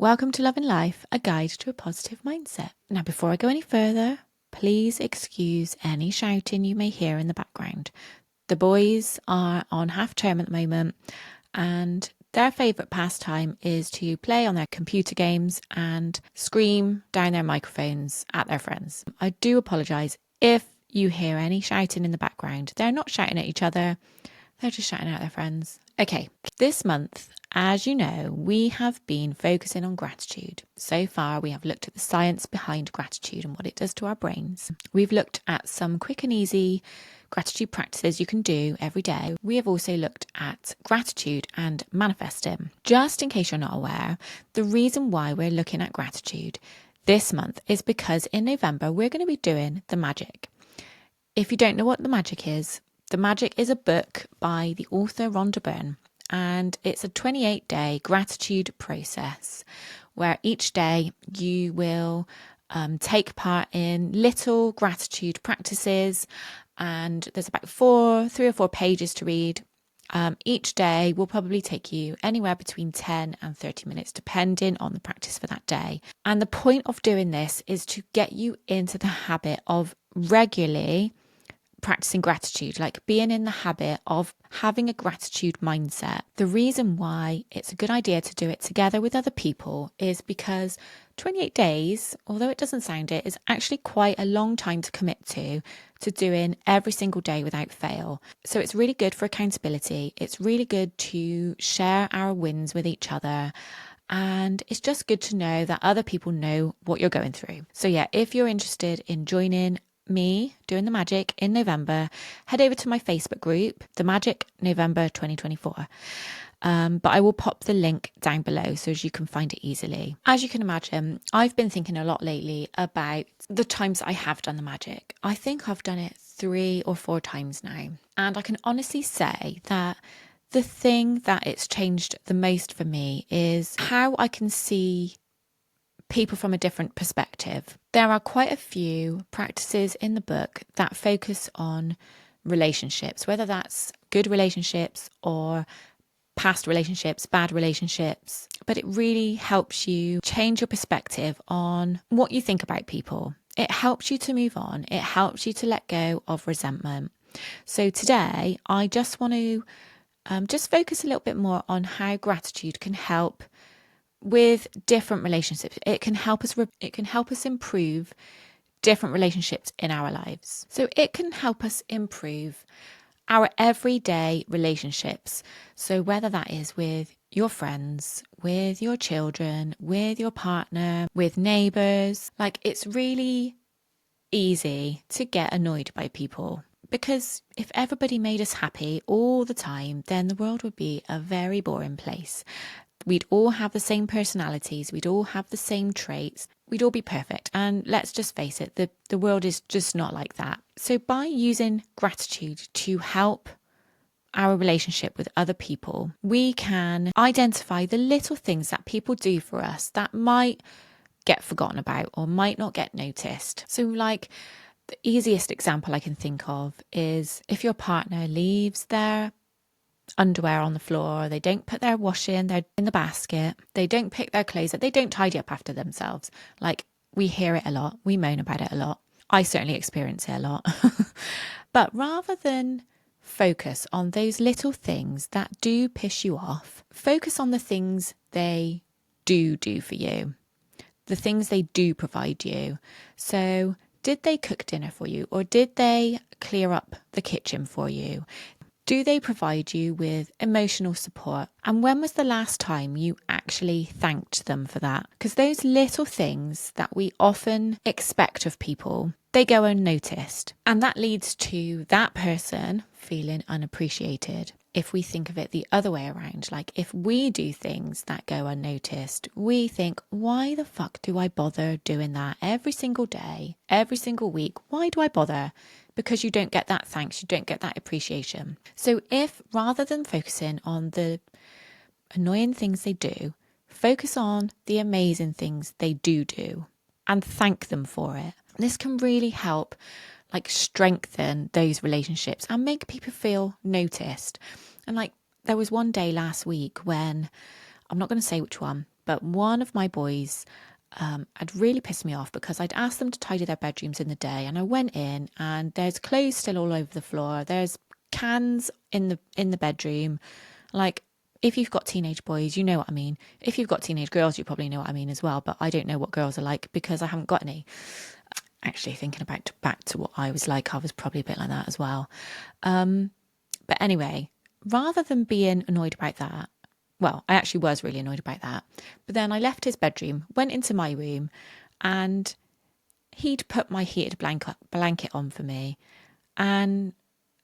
Welcome to Love and Life, a guide to a positive mindset. Now, before I go any further, please excuse any shouting you may hear in the background. The boys are on half term at the moment, and their favourite pastime is to play on their computer games and scream down their microphones at their friends. I do apologise if you hear any shouting in the background. They're not shouting at each other, they're just shouting at their friends. Okay, this month, as you know, we have been focusing on gratitude. So far, we have looked at the science behind gratitude and what it does to our brains. We've looked at some quick and easy gratitude practices you can do every day. We have also looked at gratitude and manifesting. Just in case you're not aware, the reason why we're looking at gratitude this month is because in November, we're going to be doing the magic. If you don't know what the magic is a book by the author Rhonda Byrne, and it's a 28-day gratitude process where each day you will take part in little gratitude practices, and there's about 3 or 4 pages to read. Each day will probably take you anywhere between 10 and 30 minutes, depending on the practice for that day. And the point of doing this is to get you into the habit of regularly practicing gratitude, like being in the habit of having a gratitude mindset. The reason why it's a good idea to do it together with other people is because 28 days, although it doesn't sound it, is actually quite a long time to commit to doing every single day without fail. So it's really good for accountability. It's really good to share our wins with each other. And it's just good to know that other people know what you're going through. So yeah, if you're interested in joining me doing the magic in November, head over to my Facebook group, The Magic November 2024. But I will pop the link down below so as you can find it easily. As you can imagine, I've been thinking a lot lately about the times I have done the magic. I think I've done it 3 or 4 times now. And I can honestly say that the thing that it's changed the most for me is how I can see people from a different perspective. There are quite a few practices in the book that focus on relationships, whether that's good relationships or past relationships, bad relationships, but it really helps you change your perspective on what you think about people. It helps you to move on. It helps you to let go of resentment. So today, I just want to just focus a little bit more on how gratitude can help with different relationships. It can help us improve different relationships in our lives. So it can help us improve our everyday relationships. So whether that is with your friends, with your children, with your partner, with neighbours, like it's really easy to get annoyed by people. Because if everybody made us happy all the time, then the world would be a very boring place. We'd all have the same personalities. We'd all have the same traits. We'd all be perfect. And let's just face it, the world is just not like that. So by using gratitude to help our relationship with other people, we can identify the little things that people do for us that might get forgotten about or might not get noticed. So like the easiest example I can think of is if your partner leaves their underwear on the floor, they don't put their washing, they're in the basket, they don't pick their clothes up, they don't tidy up after themselves. Like we hear it a lot, we moan about it a lot. I certainly experience it a lot. But rather than focus on those little things that do piss you off, focus on the things they do for you, the things they do provide you. So did they cook dinner for you, or did they clear up the kitchen for you? Do they provide you with emotional support? And when was the last time you actually thanked them for that? Because those little things that we often expect of people, they go unnoticed. And that leads to that person feeling unappreciated. If we think of it the other way around, like if we do things that go unnoticed, we think, why the fuck do I bother doing that every single day, every single week? Why do I bother? Because you don't get that thanks, you don't get that appreciation. So if rather than focusing on the annoying things they do, focus on the amazing things they do and thank them for it. This can really help like strengthen those relationships and make people feel noticed. And like there was one day last week when, I'm not going to say which one, But one of my boys had really pissed me off because I'd asked them to tidy their bedrooms in the day, and I went in and there's clothes still all over the floor. There's cans in the bedroom. Like, if you've got teenage boys, you know what I mean. If you've got teenage girls, you probably know what I mean as well. But I don't know what girls are like because I haven't got any. Actually, thinking about back to what I was like, I was probably a bit like that as well. But anyway, rather than being annoyed about that, well, I actually was really annoyed about that. But then I left his bedroom, went into my room, and he'd put my heated blanket on for me. And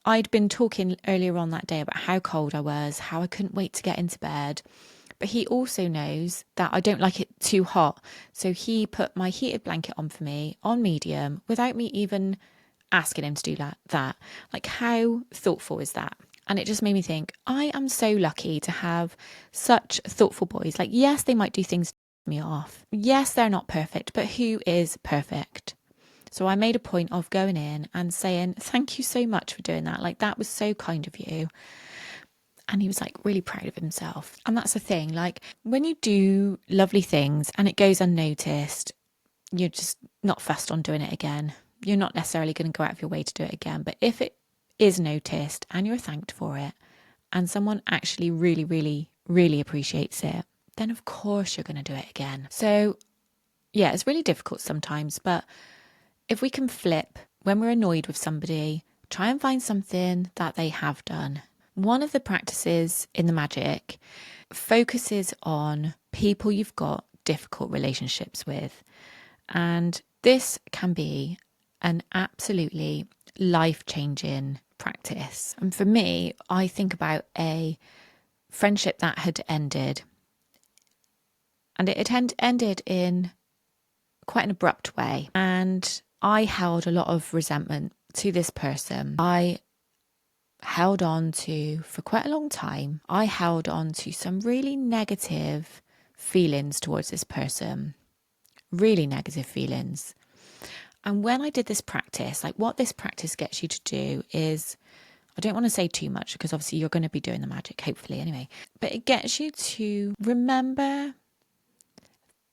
I'd been talking earlier on that day about how cold I was, how I couldn't wait to get into bed. But he also knows that I don't like it too hot. So he put my heated blanket on for me on medium without me even asking him to do that. Like, how thoughtful is that? And it just made me think, I am so lucky to have such thoughtful boys. Like, yes, they might do things to piss me off. Yes, they're not perfect, but who is perfect? So I made a point of going in and saying, thank you so much for doing that. Like, that was so kind of you. And he was like really proud of himself. And that's the thing, like when you do lovely things and it goes unnoticed, you're just not fussed on doing it again. You're not necessarily going to go out of your way to do it again. But if it is noticed and you're thanked for it and someone actually really, really, really appreciates it, then of course you're going to do it again. So yeah, it's really difficult sometimes. But if we can flip when we're annoyed with somebody, try and find something that they have done. One of the practices in the magic focuses on people you've got difficult relationships with. And this can be an absolutely life-changing practice. And for me, I think about a friendship that had ended. And it had ended in quite an abrupt way. And I held a lot of resentment to this person. I held on to for quite a long time. I held on to some really negative feelings towards this person, really negative feelings. And when I did this practice, like what this practice gets you to do is, I don't want to say too much because obviously you're going to be doing the magic, hopefully anyway, but it gets you to remember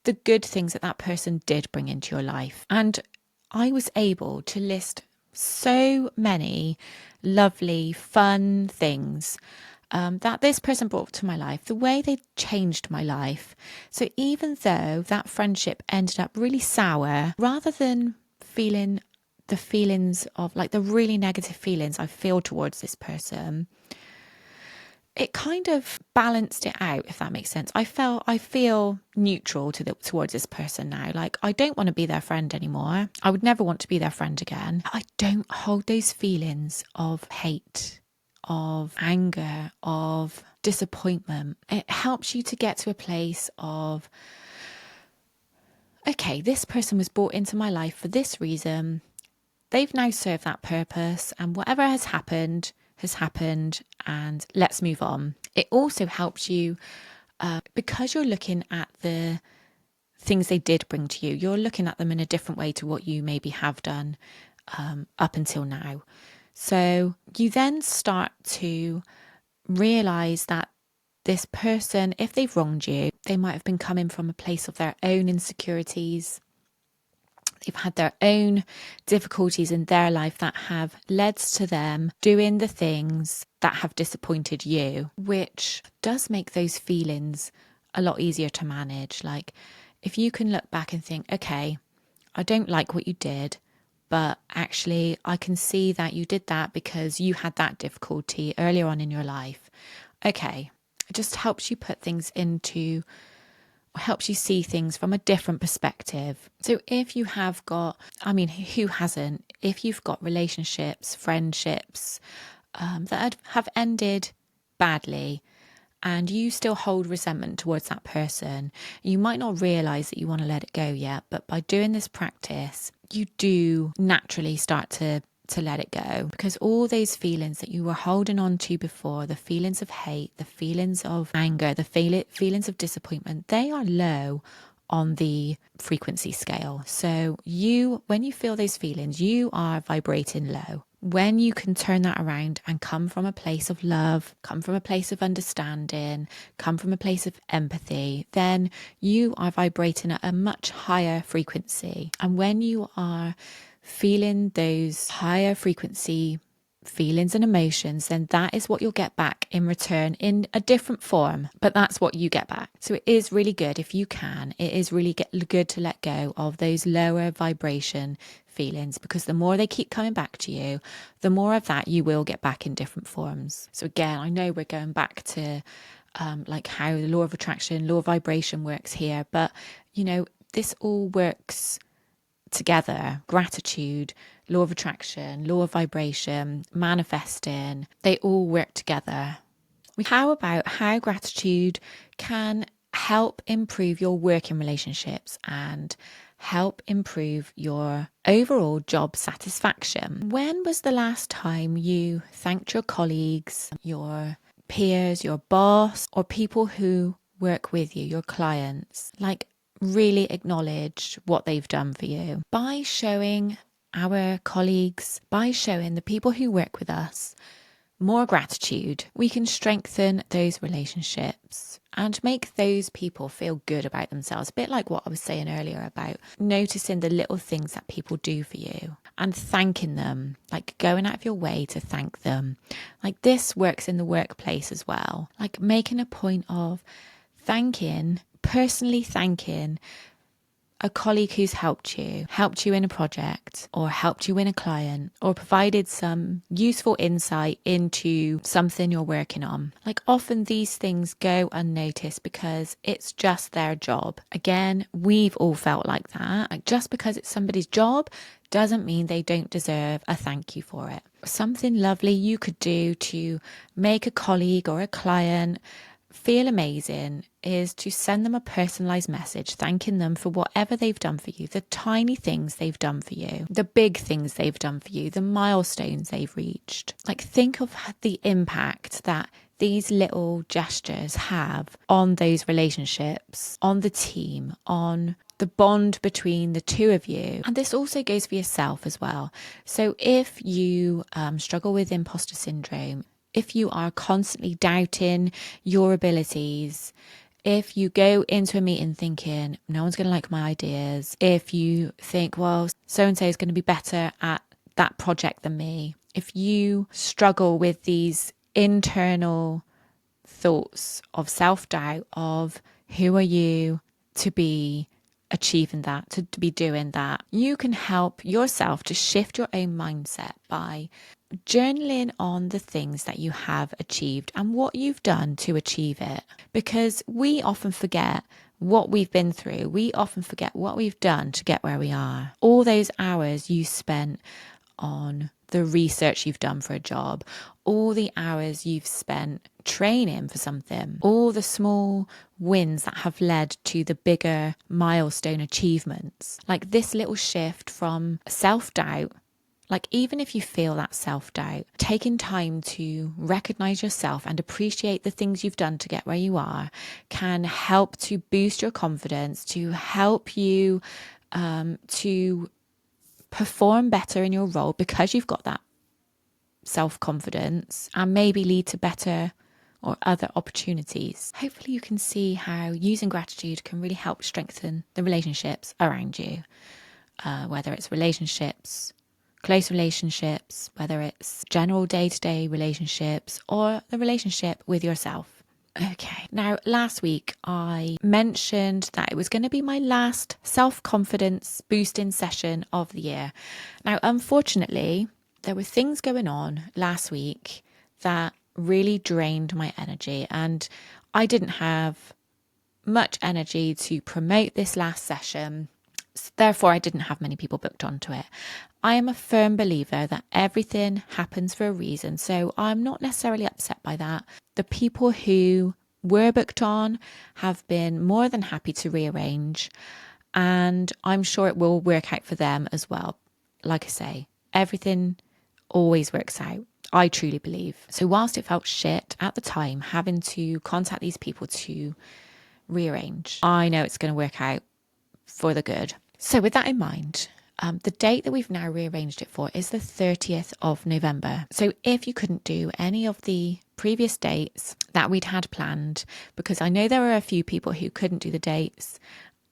the good things that that person did bring into your life. And I was able to list so many lovely, fun things that this person brought to my life, the way they changed my life. So even though that friendship ended up really sour, rather than feeling the feelings of like the really negative feelings I feel towards this person, it kind of balanced it out, if that makes sense. I feel neutral towards this person now. Like, I don't want to be their friend anymore. I would never want to be their friend again. I don't hold those feelings of hate, of anger, of disappointment. It helps you to get to a place of, okay, this person was brought into my life for this reason. They've now served that purpose, and whatever has happened, and let's move on. It also helps you because you're looking at the things they did bring to you. You're looking at them in a different way to what you maybe have done up until now. So you then start to realize that this person, if they've wronged you, they might have been coming from a place of their own insecurities. They've had their own difficulties in their life that have led to them doing the things that have disappointed you, which does make those feelings a lot easier to manage. Like, if you can look back and think, okay, I don't like what you did, but actually I can see that you did that because you had that difficulty earlier on in your life. Okay, it just helps you put things into, helps you see things from a different perspective. So if you have got, I mean, who hasn't? If you've got relationships, friendships that have ended badly and you still hold resentment towards that person, you might not realise that you want to let it go yet, but by doing this practice, you do naturally start to let it go, because all those feelings that you were holding on to before, the feelings of hate, the feelings of anger, the feelings of disappointment, they are low on the frequency scale. So when you feel those feelings, you are vibrating low. when you can turn that around and come from a place of love, come from a place of understanding, come from a place of empathy, then you are vibrating at a much higher frequency. And when you are feeling those higher frequency feelings and emotions, then that is what you'll get back in return in a different form, but that's what you get back. So it is really good if you can. It is really good to let go of those lower vibration feelings, because the more they keep coming back to you, the more of that you will get back in different forms. So again, I know we're going back to like how the law of attraction, law of vibration works here, but you know, this all works together. Gratitude, law of attraction, law of vibration, manifesting, they all work together. How about how gratitude can help improve your working relationships and help improve your overall job satisfaction? When was the last time you thanked your colleagues, your peers, your boss, or people who work with you, your clients? Like, really acknowledge what they've done for you by showing our colleagues, by showing the people who work with us more gratitude. We can strengthen those relationships and make those people feel good about themselves. A bit like what I was saying earlier about noticing the little things that people do for you and thanking them, like going out of your way to thank them. Like, this works in the workplace as well. Like, making a point of personally thanking a colleague who's helped you in a project, or helped you win a client, or provided some useful insight into something you're working on. Like, often these things go unnoticed because it's just their job. Again, we've all felt like that. Like, just because it's somebody's job doesn't mean they don't deserve a thank you for it. Something lovely you could do to make a colleague or a client feel amazing is to send them a personalized message thanking them for whatever they've done for you, the tiny things they've done for you, the big things they've done for you, the milestones they've reached. Like, think of the impact that these little gestures have on those relationships, on the team, on the bond between the two of you. And this also goes for yourself as well. So if you struggle with imposter syndrome, if you are constantly doubting your abilities, if you go into a meeting thinking no one's going to like my ideas, if you think, well, so-and-so is going to be better at that project than me, if you struggle with these internal thoughts of self-doubt, of who are you to be achieving that, to be doing that, you can help yourself to shift your own mindset by journaling on the things that you have achieved and what you've done to achieve it. Because we often forget what we've been through. We often forget what we've done to get where we are. All those hours you spent on the research you've done for a job, all the hours you've spent training for something, all the small wins that have led to the bigger milestone achievements. Like, this little shift from self-doubt, like, even if you feel that self-doubt, taking time to recognize yourself and appreciate the things you've done to get where you are can help to boost your confidence, to help you to perform better in your role because you've got that self-confidence, and maybe lead to better or other opportunities. Hopefully you can see how using gratitude can really help strengthen the relationships around you, whether it's relationships, close relationships, whether it's general day-to-day relationships, or the relationship with yourself. Okay, now last week I mentioned that it was going to be my last self-confidence boosting session of the year. Now, unfortunately, there were things going on last week that really drained my energy, and I didn't have much energy to promote this last session. Therefore, I didn't have many people booked onto it. I am a firm believer that everything happens for a reason, so I'm not necessarily upset by that. The people who were booked on have been more than happy to rearrange, and I'm sure it will work out for them as well. Like I say, everything always works out. I truly believe. So whilst it felt shit at the time having to contact these people to rearrange, I know it's going to work out for the good. So with that in mind, The date that we've now rearranged it for is the 30th of November. So if you couldn't do any of the previous dates that we'd had planned, because I know there were a few people who couldn't do the dates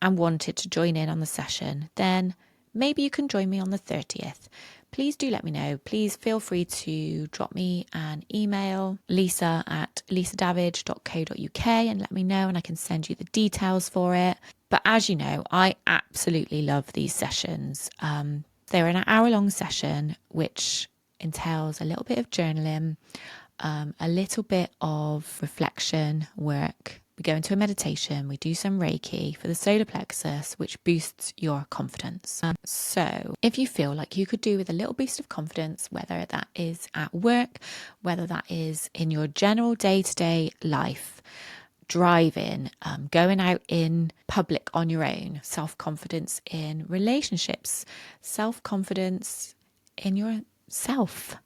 and wanted to join in on the session, then maybe you can join me on the 30th. Please do let me know. Please feel free to drop me an email, lisa@lisadavidge.co.uk, and let me know, and I can send you the details for it. But as you know, I absolutely love these sessions. They're an hour-long session, which entails a little bit of journaling, a little bit of reflection work. We go into a meditation, we do some Reiki for the solar plexus, which boosts your confidence. So if you feel like you could do with a little boost of confidence, whether that is at work, whether that is in your general day-to-day life, driving, going out in public on your own, self-confidence in relationships, self-confidence in yourself,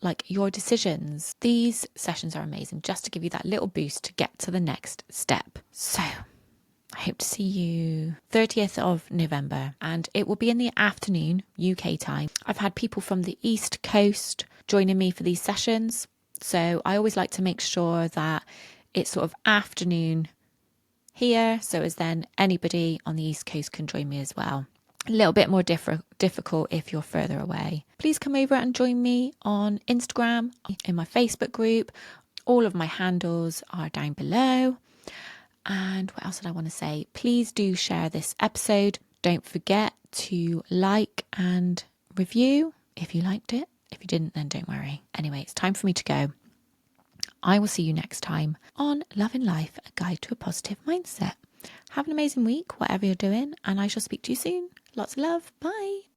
like your decisions. These sessions are amazing just to give you that little boost to get to the next step. So I hope to see you 30th of November, and it will be in the afternoon UK time. I've had people from the East Coast joining me for these sessions, so I always like to make sure that it's sort of afternoon here, so as then anybody on the East Coast can join me as well. A little bit more difficult if you're further away. Please come over and join me on Instagram, in my Facebook group. All of my handles are down below. And what else did I want to say? Please do share this episode. Don't forget to like and review if you liked it. If you didn't, then don't worry. Anyway, it's time for me to go. I will see you next time on Love in Life, a guide to a positive mindset. Have an amazing week, whatever you're doing, and I shall speak to you soon. Lots of love. Bye.